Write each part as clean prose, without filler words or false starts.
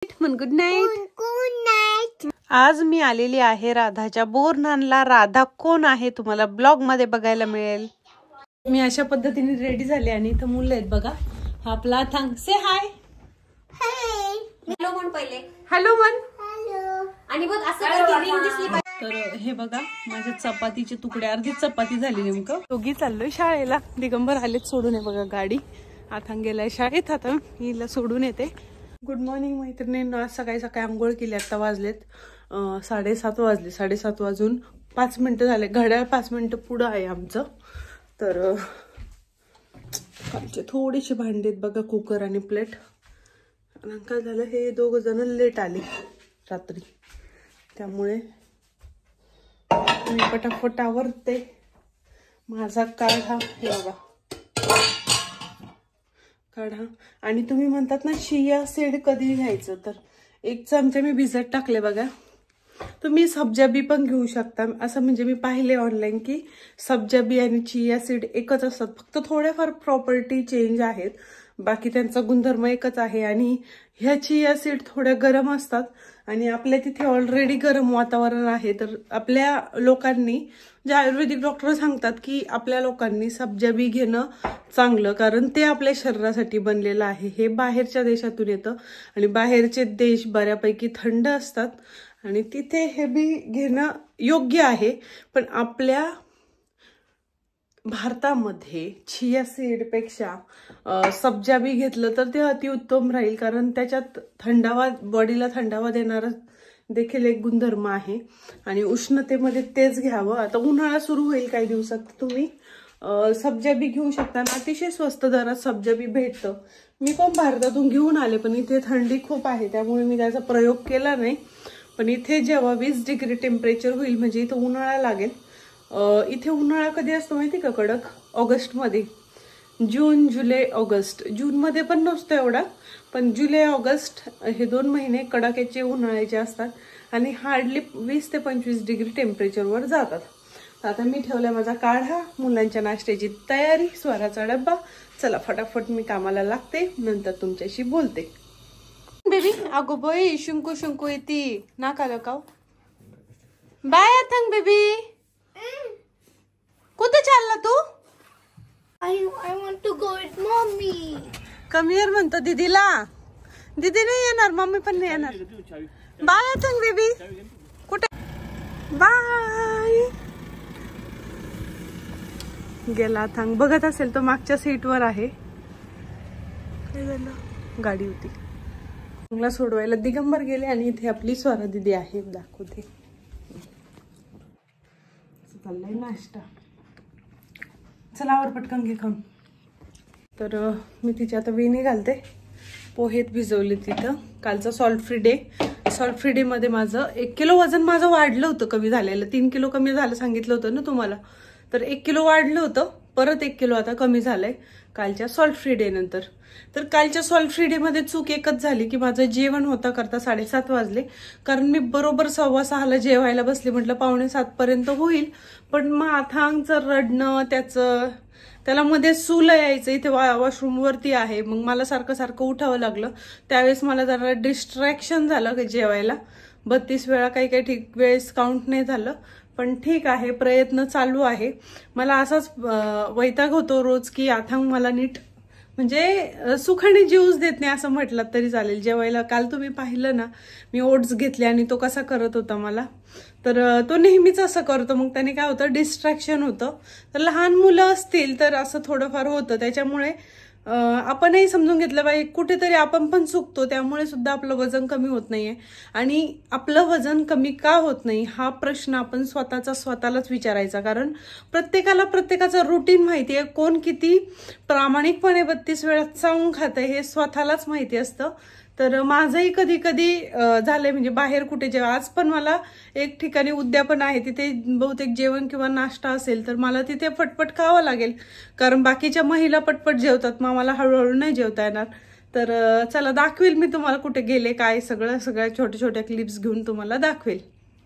Good night. आज मी आलेली आहे राधाच्या बोरन्हानला. राधा कोण आहे तुम्हाला ब्लॉग मध्ये बघायला मिळेल. मी अशा पद्धतीने रेडी झाले आणि इथं मुलं आहेत बघा. हा आपला थांग से हाय. हॅलो म्हण पहिले. हॅलो म्हण. आणि बघ असं रिंग दिसली पाहिजे. तर हे बघा माझ्या चपातीचे तुकडे, अर्धी चपाती झाली. नेमकं दोघी चाललोय शाळेला. दिगंबर आलेत सोडून. आहे बघा गाडी. आथांग गेलाय शाळेत. आता हिला सोडून येते. गुड मॉर्निंग मैत्रिणींनो. आज सकाळी सकाळी आंघोळ केली. आता वाजलेत 7:30 वाजले. 7:30 वाजून 5 मिनिटं झाले. घड्याळ 5 मिनिटं पुढं आहे आमचं. तर कालचे थोडीशी भांडी आहेत बघा, कुकर आणि प्लेट. आणि काय झालं, हे दोघ जण लेट आले रात्री, त्यामुळे मी पटापट आवरते. माझा काढा हे बघा, काढा. आणि तुम्ही म्हणतात ना चिया सीड कधी घ्यायचं, तर 1 चमचा मी भिजत टाकले बघा. तुम्ही सब्जा बी पण घेऊ शकता. असं म्हणजे मी पाहिले ऑनलाईन की सब्जा बी आणि चिया सीड एकच असतात, फक्त थोड्याफार प्रॉपर्टी चेंज आहेत, बाकी त्यांचा गुणधर्म एकच आहे. आणि ह्या चिया सीड थोड्या गरम असतात आणि आपल्या तिथे ऑलरेडी गरम वातावरण आहे. तर आपल्या लोकांनी, जे आयुर्वेदिक डॉक्टर सांगतात की आपल्या लोकांनी सब्जा बी घेणं चांगलं, कारण ते आपल्या शरीरासाठी बनलेलं आहे. हे बाहेरच्या देशातून येतं आणि बाहेरचे देश बऱ्यापैकी थंड असतात आणि तिथे हे बी घेणं योग्य आहे. पण आपल्या भारतामध्ये चिया सीडपेक्षा सब्जा बी घेतलं तर ते अतिउत्तम राहील, कारण त्याच्यात थंडावा, बॉडीला थंडावा देणारा देखील एक गुणधर्म आहे. आणि उष्णतेमध्ये तेच घ्यावं. आता उन्हाळा सुरू होईल काही दिवसात, तुम्ही सब्जा बी घेऊ शकता. अतिशय स्वस्त दरात सब्जा बी भेटतं. मी पण भारतातून घेऊन आले, पण इथे थंडी खूप आहे त्यामुळे मी त्याचा प्रयोग केला नाही. पण इथे जेव्हा 20 डिग्री टेम्परेचर होईल, म्हणजे इथं उन्हाळा लागेल. इथे उन्हाळा कधी असतो माहिती का कडक? ऑगस्टमध्ये. जून, जुलै, ऑगस्ट. जूनमध्ये पण नसतो एवढा, पण जुलै ऑगस्ट हे 2 महिने कडाक्याचे उन्हाळ्याचे असतात आणि हार्डली 20 ते 25 डिग्री टेम्परेचरवर जातात. आता मी ठेवलाय माझा काढा, मुलांच्या नाश्त्याची तयारी, स्वराचा डब्बा. चला फटाफट मी कामाला लागते, नंतर तुमच्याशी बोलते. बेबी अगो बाई, शुंकू शुंकू येते नाका लकाव. बाय आथंग बेबी. कुठे चालला तू? I want to go with mommy. Come here म्हणतो दीदीला. दीदी नाही येणार, मम्मी पण नाही येणार. बाय आथंग बेबी. कुठे? बाय. गेला आथंग. बघत असेल तो मागच्या सीटवर आहे. काय झालं? गाडी होती. मला सोडवायला दिगंबर गेले आणि इथे आपली स्वरा दीदी आहे, दाखवते. चाललाय नाश्ता. चला आवर पटकन घे खाऊन. तर मी तिची आता वेणी घालते. पोहेत भिजवले तिथं. कालचा salt free day. Salt free day मध्ये माझं 1 किलो वजन माझं वाढलं होतं, कमी झालेलं. 3 किलो कमी झालं सांगितलं होतं ना तुम्हाला. तर 1 किलो वाढलं होतं, परत 1 किलो आता कमी झालंय कालच्या सॉल्ट फ्री डे नंतर. तर कालच्या सॉल्ट फ्री डे मध्ये चूक एकच झाली की माझं जेवण होता करता 7:30 वाजले, कारण मी बरोबर 6:15ला जेवायला बसले. म्हटलं 6:45 पर्यंत होईल, पण मग आथांगचं रडणं, त्याला मध्ये सुलं यायचं. इथे वॉशरूम वरती आहे, मग मला सारखं सारखं उठावं लागलं. त्यावेळेस मला जरा डिस्ट्रॅक्शन झालं जेवायला. 32 वेळा काही ठीक वेळेस काउंट नाही झालं, पण ठीक आहे, प्रयत्न चालू आहे. मला असाच वैताग होतो रोज की आथांग मला नीट म्हणजे सुखाने जीवच देत नाही असं म्हटलं तरी चालेल. जेवायला काल तुम्ही पाहिलं ना, मी ओट्स घेतले आणि तो कसा करत होता मला. तर तो नेहमीच असं करतो. मग त्याने काय होतं, डिस्ट्रॅक्शन होतं. तर लहान मुलं असतील तर असं थोडंफार होतं. त्याच्यामुळे आपणही समजून घेतलं पाहिजे, कुठेतरी आपण पण चुकतो. त्यामुळे सुद्धा आपलं वजन कमी होत नाहीये. आणि आपलं वजन कमी का होत नाही हा प्रश्न आपण स्वतःलाच विचारायचा, कारण प्रत्येकाला प्रत्येकाचं रुटीन माहिती आहे. कोण किती प्रामाणिकपणे 32 वेळा चावून खातंय हे स्वतःलाच माहिती असतं. तर माझंही कधी कधी झालंय, म्हणजे बाहेर कुठे जेव्हा, आज पण मला एक ठिकाणी उद्यापन आहे, तिथे बहुतेक जेवण किंवा नाश्ता असेल, तर मला तिथे पटपट खावं लागेल, कारण बाकीच्या महिला पटपट जेवतात, मग मला हळूहळू नाही जेवता येणार. तर चला दाखवेल मी तुम्हाला कुठे गेले काय, सगळ्या छोट्या छोट्या क्लिप्स घेऊन तुम्हाला दाखवेल.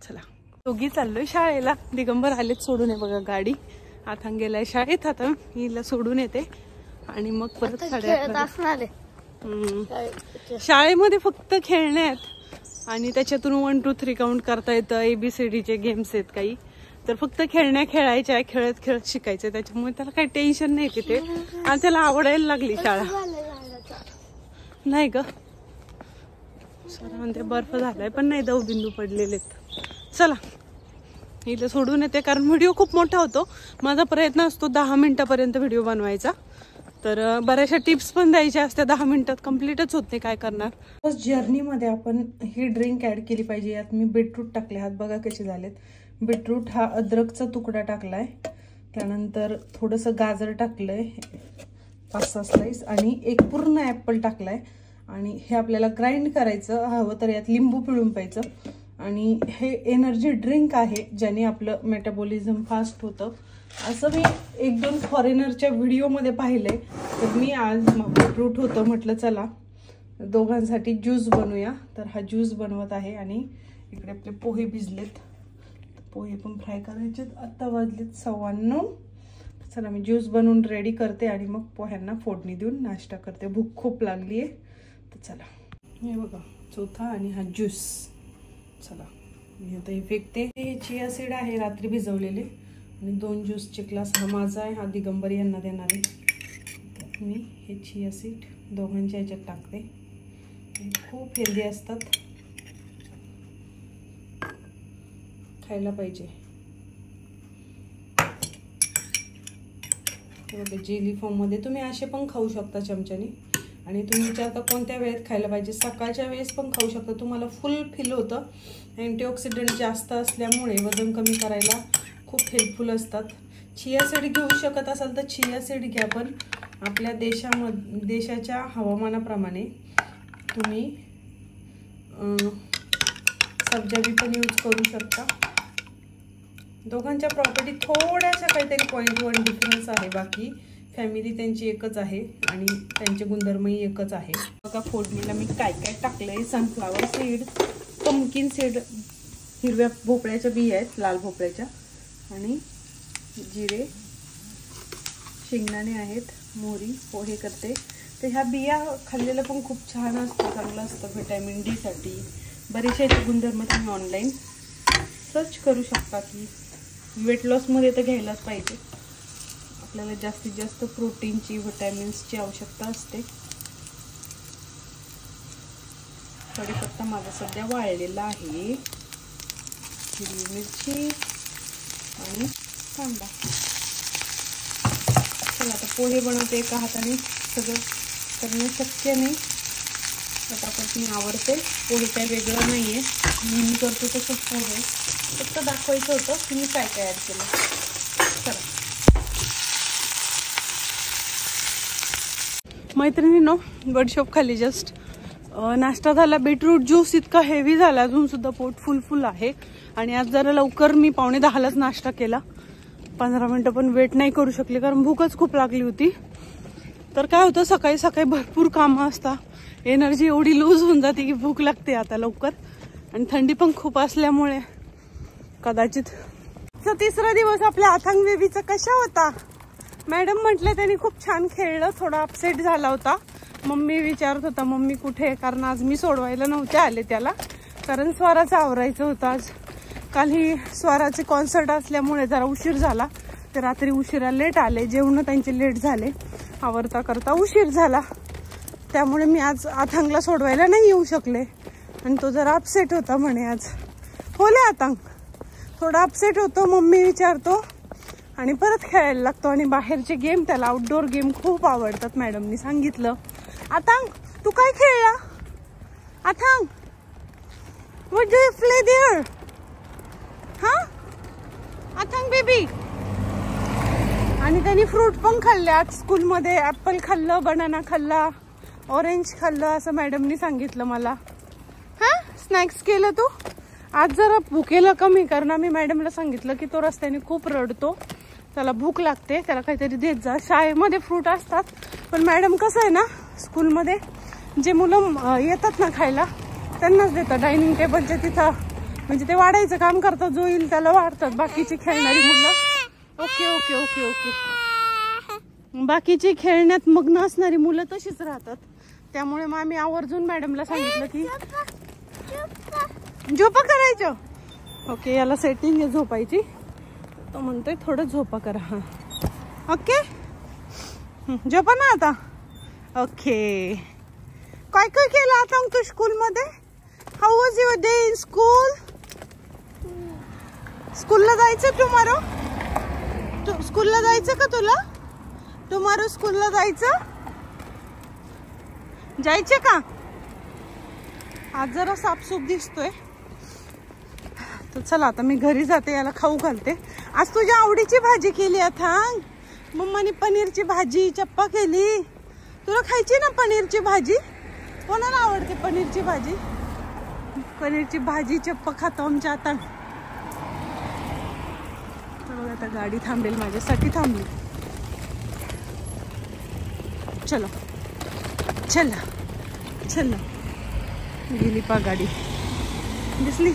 चला दोघी चाललोय शाळेला. दिगंबर आलेत सोडून. आहे बघा गाडी. आथांग गेलाय शाळेत. आता हिला सोडून येते आणि मग परत 8:30 शाळेमध्ये फक्त खेळणे आहेत आणि त्याच्यातून 1 2 3 काउंट करता येतं. ABCDचे गेम्स आहेत काही, तर फक्त खेळायच्या, खेळत खेळत शिकायचं. त्याच्यामुळे त्याला काही टेन्शन नाही तिथे आणि त्याला आवडायला लागली शाळा. नाही ग सर, बर्फ झालाय पण नाही, दवबिंदू पडलेले. चला इथं सोडून येते कारण व्हिडिओ खूप मोठा होतो. माझा प्रयत्न असतो 10 मिनिटापर्यंत व्हिडिओ बनवायचा, तर बऱ्याचशा टिप्स पण द्यायच्या असत्या. 10 मिनिटात कम्प्लीटच होत नाही, काय करणार. फर्स्ट जर्नीमध्ये आपण ही ड्रिंक ऍड केली पाहिजे. यात मी बीटरूट टाकले आहात, बघा कसे झालेत. बीटरूट हा अद्रकचा तुकडा टाकलाय, त्यानंतर थोडंसं गाजर टाकलंय 5-6 स्लाइस आणि एक पूर्ण ऍपल टाकलाय. आणि हे आपल्याला ग्राइंड करायचं, हवं तर यात लिंबू पिळून प्यायचं. आणि हे एनर्जी ड्रिंक आहे ज्याने आपलं मेटाबॉलिझम फास्ट होतं. असं मी 1-2 फॉरेनरच्या व्हिडिओमध्ये पाहिलंय, तर मी आज बीटरूट होतं म्हटलं चला दोघांसाठी ज्यूस बनवूया. तर हा ज्यूस बनवत आहे. आणि इकडे आपले पोहे भिजलेत, पोहे पण फ्राय करायचे. आत्ता वाजलेत 9:15. चला मी ज्यूस बनवून रेडी करते आणि मग पोह्यांना फोडणी देऊन नाश्ता करते. भूक खूप लागली आहे, तर चला. हे बघा चौथा आणि हा ज्यूस. चला मी आता हे फेकते. हे चिया सीड आहे रात्री भिजवलेले आणि 2 ज्यूसचे ग्लास. हा माझा आहे, हा दिगंबर यांना देणार आहे. तर मी हे चिया सीड दोघांच्या ह्याच्यात टाकते. खूप हेल्दी असतात, खायला पाहिजे. जेली फॉर्म मध्ये तुम्ही असे पण खाऊ शकता चमच्याने. आणि तुम्ही विचारता कोणत्या वेळेत खायला पाहिजे, सकाळच्या वेळेस पण खाऊ शकता. तुम्हाला फुल फील होतं. अँटीऑक्सिडंट जास्त असल्यामुळे वजन कमी करायला खूप हेल्पफुल असतात. चिया सीड घेऊ शकत असाल तर चिया सीड घ्या, पण आपल्या देशाच्या हवामानाप्रमाणे तुम्ही सब्जा बी पण यूज करू शकता. दोघांच्या प्रॉपर्टी थोड्याशा काहीतरी 0.1 डिफरन्स आहे, बाकी फॅमिली त्यांची एकच आहे आणि त्यांचे गुणधर्मही एकच आहे. बघा फोडणीला मी काय काय टाकलंय. सनफ्लावर सीड, पंपकिन सीड, हिरव्या भोपळ्याच्या बिया आहेत, लाल भोपळ्याच्या, आणि जिरे, शेंगदाणे आहेत, मोहरी, पोहे करते. तर ह्या बिया खाल्लेलं पण खूप छान असतं, चांगलं असतं व्हिटॅमिन डी साठी. बरेचसे गुणधर्म तुम्ही ऑनलाईन सर्च करू शकता की वेट लॉसमध्ये तर घ्यायलाच पाहिजे. आपल्याला जास्तीत जास्त प्रोटीनची, विटॅमिन्सची आवश्यकता असते. कढीपत्ता माझा सध्या वाळलेला आहे, हिरवी मिरची आणि कांदा. चला आता पोहे बनवते. एका हाताने सगळं करणं शक्य नाही, पटापट मी आवडते. पोहे काय वेगळं नाही आहे, मी करतो तसंच पोहे, फक्त दाखवायचं होतं की मी काय काय ॲड केलं. चला मैत्रिणींनो, बडशॉप खाली जस्ट नाश्ता झाला. बीटरूट ज्यूस इतका हेवी झाला, अजून सुद्धा पोट फुल आहे. आणि आज जरा लवकर मी 9:45लाच नाश्ता केला. 15 मिनिटं पण वेट नाही करू शकले कारण भूकच खूप लागली होती. तर काय होतं, सकाळी सकाळी भरपूर कामं असतात, एनर्जी एवढी लूज होऊन जाते की भूक लागते आता लवकर. आणि थंडी पण खूप असल्यामुळे कदाचित. 3रा दिवस आपल्या अथांग बेबीचा कशा होता? मॅडम म्हटलं त्यांनी खूप छान खेळलं, थोडा अपसेट झाला होता. मम्मी विचारत होता मम्मी कुठे, कारण आज मी सोडवायला नव्हते आले त्याला, कारण स्वराचं आवरायचं होतं आज. काल ही स्वराचे कॉन्सर्ट असल्यामुळे जरा उशीर झाला, ते रात्री उशिरा लेट आले, जेवण त्यांचे लेट झाले, आवरता करता उशीर झाला. त्यामुळे मी आज अथांगला सोडवायला नाही येऊ शकले. आणि तो जरा अपसेट होता म्हणे आज. होले अथांग थोडा अपसेट होतो, मम्मी विचारतो आणि परत खेळायला लागतो. आणि बाहेरचे गेम, त्याला आउटडोर गेम खूप आवडतात, मॅडमनी सांगितलं. अथांग तू काय खेळला? Athang what do you play there? हा अथांग बेबी. आणि त्यांनी फ्रूट पण खाल्ले आज स्कूलमध्ये. ऍपल खाल्लं, बनाना खाल्ला, ऑरेंज खाल्लं, असं मॅडमनी सांगितलं मला. हा स्नॅक्स केलं तू आज? जरा भुकेला कमी कर ना. मी मॅडमला सांगितलं की तो रस्त्याने खूप रडतो, त्याला भूक लागते, त्याला काहीतरी देत जा. शाळेमध्ये फ्रूट असतात, पण मॅडम कसं आहे ना, स्कूलमध्ये जे मुलं येतात ना खायला त्यांनाच देतात. डायनिंग टेबलच्या तिथं म्हणजे ते वाढायचं काम करतात, जो येईल त्याला वाढतात. बाकीची खेळणारी मुलं ओके ओके ओके ओके बाकीची खेळण्यात मग्न असणारी मुलं तशीच राहतात. त्यामुळे मग आम्ही आवर्जून मॅडमला सांगितलं की झोपा करायचं. ओके, याला सेटिंग आहे झोपायची. तो म्हणतोय थोडं झोपा करा. हा ओके, झोपा ना आता. ओके, काय काय केलं आता तू स्कूलमध्ये? How was your day in school? स्कूलला जायचं टुमारो? स्कूलला जायचं का तुला टुमारो? स्कूलला जायचे का? आज जरा साफसूफ दिसतोय. तर चला आता मी घरी जाते, याला खाऊ घालते. आज तुझ्या आवडीची भाजी केली आता. मम्माने पनीरची भाजी चप्पा केली. तुला खायची ना पनीरची भाजी? कोणाला आवडते पनीरची भाजी? पनीरची भाजी चप्पा खातो आमच्या आता. बघा आता गाडी थांबेल, माझ्यासाठी थांबली. चलो चला चला, गेली पा गाडी. दिसली?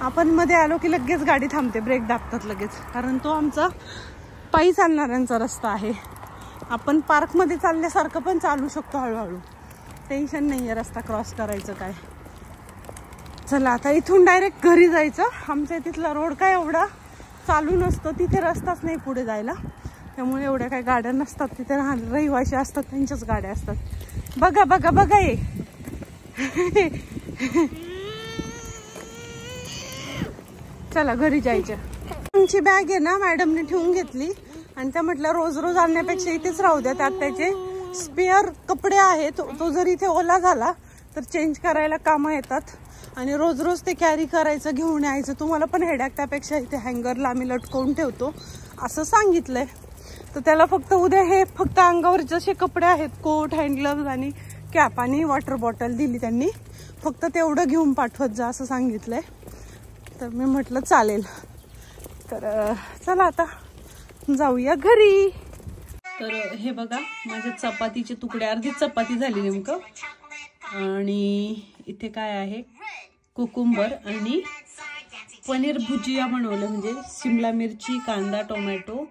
आपण मध्ये आलो की लगेच गाडी थांबते, ब्रेक दाबतात लगेच, कारण तो आमचा पायी चालणाऱ्यांचा रस्ता आहे. आपण पार्कमध्ये चालल्यासारखं पण चालू शकतो हळूहळू, टेन्शन नाही आहे रस्ता क्रॉस करायचं काय. चला आता इथून डायरेक्ट घरी जायचं. आमच्या तिथला रोड काय एवढा चालू नसतो, तिथे रस्ताच नाही पुढे जायला, त्यामुळे एवढ्या काही गाड्या नसतात. तिथे रहिवाशी असतात, त्यांच्याच गाड्या असतात. बघा बघा बघा ये. चला घरी जायचं. आमची बॅग आहे ना मॅडमने ठेवून घेतली आणि त्या म्हटलं रोज रोज आणण्यापेक्षा इथेच राहू द्या. त्यात त्याचे स्पेअर कपडे आहेत, तो जर इथे ओला झाला तर चेंज करायला कामं येतात. आणि रोज रोज ते कॅरी करायचं, घेऊन यायचं, तुम्हाला पण हेडॅक, त्यापेक्षा इथे हँगरला आम्ही लटकवून ठेवतो असं सांगितलंय. तर त्याला फक्त उद्या हे फक्त अंगावर जसे कपडे आहेत, कोट, हँड ग्लव्ज आणि कॅप आणि वॉटर बॉटल दिली त्यांनी, फक्त तेवढं घेऊन पाठवत जा असं सांगितलंय. तर मी म्हटलं चालेल. तर चला आता जाऊया घरी. तर हे बघा माझ्या चपातीचे तुकडे, अर्धी चपाती झाली नेमकं. आणि इथे काय आहे, कुकुंबर आणि पनीर भुजिया बनवलं, म्हणजे शिमला मिरची, कांदा, टोमॅटो,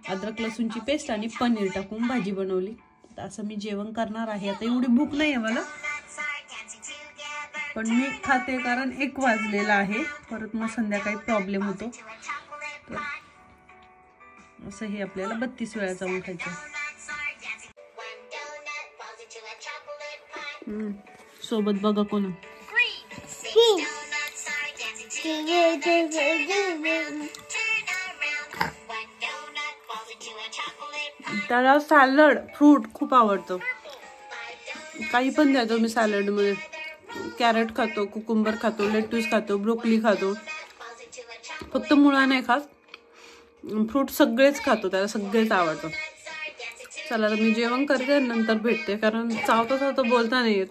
अद्रक लसूणची पेस्ट आणि पनीर टाकून भाजी बनवली. तर असं मी जेवण करणार आहे. आता एवढी भूक नाही आहे मला, पण मी खाते कारण 1 वाजलेला आहे, परत मग संध्याकाळी प्रॉब्लेम होतो. तर असं हे आपल्याला 32 वेळा जाऊन खायचं. सोबत बघा कोण. त्याला सॅलड, फ्रूट खूप आवडतं. काही पण द्या तुम्ही सॅलड मध्ये. कॅरेट खातो, कुकुंबर खातो, लेट्यूस खातो, ब्रोकली खातो, फक्त मुळा नाही खात. फ्रूट सगळेच खातो, त्याला सगळेच आवडतं. चला तर मी जेवण करते, नंतर भेटते, कारण चावतो बोलता नाही येत.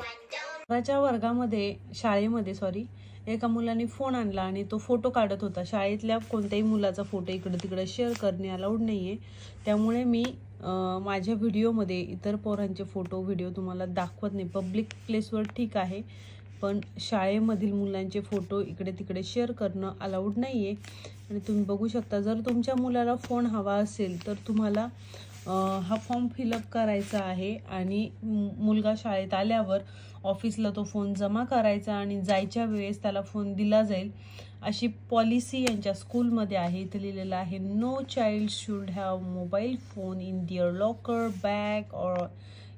वर्गामध्ये, शाळेमध्ये एका मुलाने फोन आणला आणि तो फोटो काढत होता. शाळेतल्या कोणत्याही मुलाचा फोटो इकडे तिकडे शेअर करणे अलाउड नाहीये. त्यामुळे मी माझ्या व्हिडिओमध्ये इतर पोरांचे फोटो व्हिडिओ तुम्हाला दाखवत नाही. पब्लिक प्लेसवर ठीक आहे, पण शाळेमधील मुलांचे फोटो इकडे तिकडे शेअर करणं अलाउड नाहीये. आणि तुम्ही बघू शकता, जर तुमच्या मुलाला फोन हवा असेल तर तुम्हाला हा फॉर्म फिलअप करायचा आहे आणि मुलगा शाळेत आल्यावर ऑफिसला तो फोन जमा करायचा आणि जायच्या वेळेस त्याला फोन दिला जाईल, अशी पॉलिसी यांच्या स्कूलमध्ये आहे. इथे लिहिलेलं आहे, no child should have mobile phone in their locker, bag or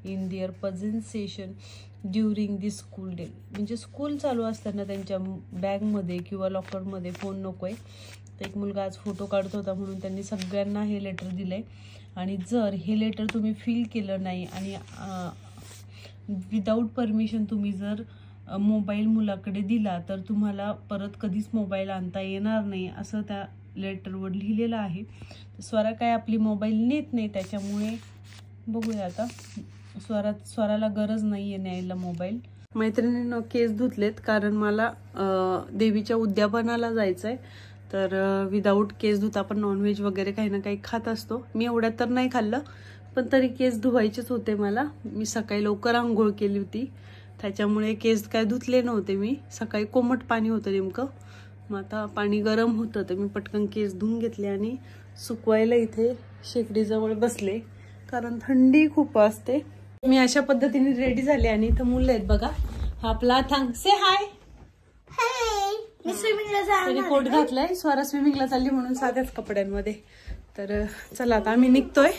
in their possession during the school day. म्हणजे स्कूल चालू असताना त्यांच्या बॅगमध्ये किंवा लॉकरमध्ये फोन नको आहे. तर एक मुलगा आज फोटो काढत होता म्हणून त्यांनी सगळ्यांना हे लेटर दिलंय. आणि जर हे लेटर तुम्ही फिल केलं नाही आणि विदाऊट परमिशन तुम्ही जर मोबाईल मुलाकडे दिला तर तुम्हाला परत कधीच मोबाईल आणता येणार नाही, असं त्या लेटरवर लिहिलेलं आहे. स्वरा काय आपली मोबाईल नेत नाही, त्याच्यामुळे बघूया आता. स्वराला गरज नाही आहे न्यायला मोबाईल. मैत्रिणीनं केस धुतलेत कारण मला देवीच्या उद्यापनाला जायचं आहे. तर विदाऊट केस धुता आपण नॉनव्हेज वगैरे काही ना काही खात असतो. मी एवढ्यात तर नाही खाल्लं, पण तरी केस धुवायचेच होते मला. मी सकाळी लवकर आंघोळ केली होती, त्याच्यामुळे केस काय धुतले नव्हते मी. सकाळी कोमट पाणी होतं नेमकं, मग आता पाणी गरम होतं तर मी पटकन केस धुवून घेतले आणि सुकवायला इथे शेकडीजवळ बसले. कारण थंडी खूप असते. मी अशा पद्धतीने रेडी झाले आणि इथं मुलं आहेत बघा. हा आपला अथांग. से हाय. मी स्विमिंगला जाणार. कोट घातलाय. स्वरा स्विमिंगला चालली म्हणून साध्याच कपड्यांमध्ये. तर चला आता आम्ही निघतोय.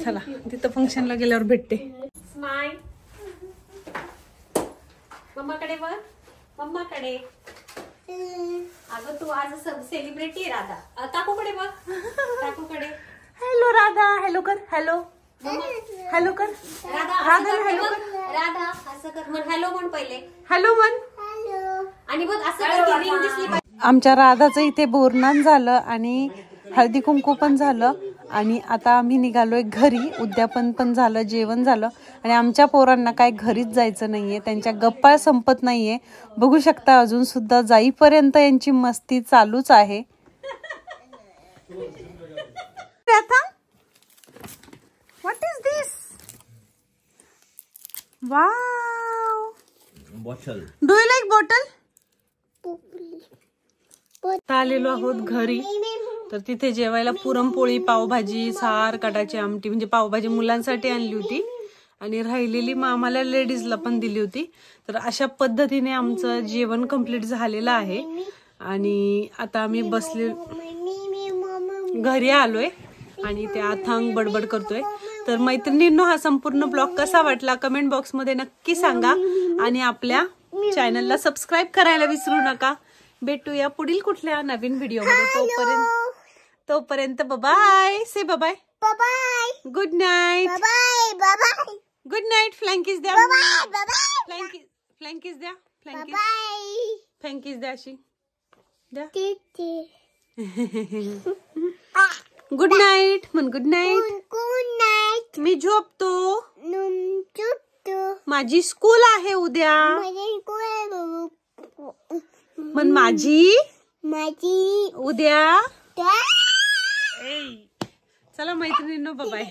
चला तिथं फंक्शनला गेल्यावर भेटते. स्माइल. मम्माकडे बघ. मम्माकडे. अगं तू आज सेलिब्रिटी आहे राधा. काकूकडे बघ. काकूकडे. हॅलो राधा. हॅलो कर. हॅलो हॅलो कर. राधा हॅलो कर. राधा असं कर. म्हण हॅलो म्हण पहिले. हॅलो म्हण. आणि बघ असं कर की रिंग दिसली पाहिजे. आमच्या राधाचं इथे बोरनान झालं आणि हळदी कुंकू पण झालं आणि आता आम्ही निघालोय घरी. उद्यापन पण झालं, जेवण झालं आणि आमच्या पोरांना काय घरीच जायचं नाहीये. त्यांच्या गप्पा संपत नाहीये. बघू शकता अजून सुद्धा जाईपर्यंत यांची मस्ती चालूच आहे. What is this? Wow. Bottle. Do you like bottle? आलेलो आहोत घरी. तर तिथे जेवायला पुरणपोळी, पावभाजी, सार, कटाची आमटी, म्हणजे पावभाजी मुलांसाठी आणली होती आणि राहिलेली आम्हाला लेडीजला पण दिली होती. तर अशा पद्धतीने आमचं जेवण कंप्लीट झालेलं आहे आणि आता आम्ही बसले घरी आलोय आणि ते अथांग बडबड करतोय. तर मैत्रिणींनो, हा संपूर्ण ब्लॉग कसा वाटला कमेंट बॉक्स मध्ये नक्की सांगा आणि आपल्या चॅनलला सबस्क्राईब करायला विसरू नका. भेटूया पुढील कुठल्या नवीन व्हिडिओ मध्ये. तोपर्यंत bye. Say bye. Bye. Good night. Bye. Bye. Good night. फ्लँकीज द्या. फ्लँकीज द्या. फ्लँकीज द्या. अशी द्या. गुड नाईट म्हण. Good night. Good night. मी झोपतो. माझी स्कूल आहे उद्या. म्हण माझी उद्या. चला मैत्रिणींनो बाय.